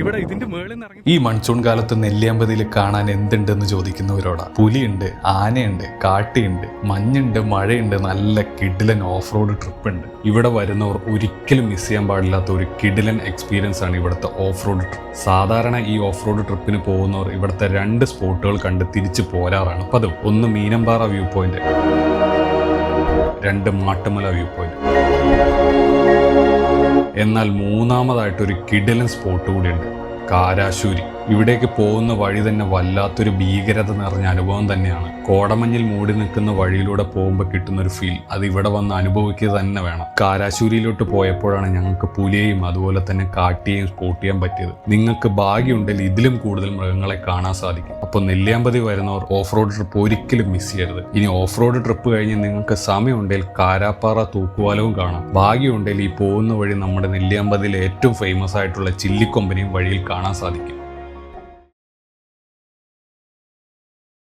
ഇവിടെ ഇതിന്റെ മേളിൽ നിന്ന് ഇറങ്ങി. ഈ മൺസൂൺ കാലത്ത് നെല്ലിയാമ്പതിയിൽ കാണാൻ എന്തുണ്ടെന്ന് ചോദിക്കുന്നവരോടാ. പുലിയുണ്ട്, ആനയുണ്ട്, കാട്ടിയുണ്ട്, മഞ്ഞുണ്ട്, മഴയുണ്ട്, നല്ല കിടിലൻ ഓഫ് റോഡ് ട്രിപ്പ് ഉണ്ട്. ഇവിടെ വരുന്നവർ ഒരിക്കലും മിസ് ചെയ്യാൻ പാടില്ലാത്ത ഒരു കിടിലൻ എക്സ്പീരിയൻസ് ആണ് ഇവിടുത്തെ ഓഫ് റോഡ് ട്രിപ്പ്. സാധാരണ ഈ ഓഫ് റോഡ് ട്രിപ്പിന് പോകുന്നവർ ഇവിടുത്തെ 2 സ്പോട്ടുകൾ കണ്ട് തിരിച്ചു പോരാറാണ് പതിവ്. ഒന്ന് മീനമ്പാറ view point, 2 Mattumala view point. എന്നാൽ മൂന്നാമതായിട്ടൊരു കിടിലൻ സ്പോട്ട് കൂടിയുണ്ട്, കാരാശൂരി. ഇവിടേക്ക് പോകുന്ന വഴി തന്നെ വല്ലാത്തൊരു ഭീകരത നിറഞ്ഞ അനുഭവം തന്നെയാണ്. കോടമഞ്ഞിൽ മൂടി നിൽക്കുന്ന വഴിയിലൂടെ പോകുമ്പോൾ കിട്ടുന്നൊരു ഫീൽ അത് ഇവിടെ വന്ന് അനുഭവിക്കുക തന്നെ വേണം. കാരാശൂരിയിലോട്ട് പോയപ്പോഴാണ് ഞങ്ങൾക്ക് പുലിയെയും അതുപോലെ തന്നെ കാട്ടിയെയും സ്പോട്ട് ചെയ്യാൻ പറ്റിയത്. നിങ്ങൾക്ക് ഭാഗ്യമുണ്ടെങ്കിൽ ഇതിലും കൂടുതൽ മൃഗങ്ങളെ കാണാൻ സാധിക്കും. അപ്പോൾ നെല്ലിയാമ്പതി വരുന്നവർ ഓഫ് റോഡ് ട്രിപ്പ് ഒരിക്കലും മിസ് ചെയ്യരുത്. ഇനി ഓഫ് റോഡ് ട്രിപ്പ് കഴിഞ്ഞ് നിങ്ങൾക്ക് സമയമുണ്ടെങ്കിൽ കാരാപ്പാറ തൂക്കുവാലവും കാണാം. ഭാഗ്യമുണ്ടെങ്കിൽ ഈ പോകുന്ന വഴി നമ്മുടെ നെല്ലിയാമ്പതിയിലെ ഏറ്റവും ഫേമസ് ആയിട്ടുള്ള ചില്ലിക്കൊമ്പനെയും വഴിയിൽ കാണാൻ സാധിക്കും.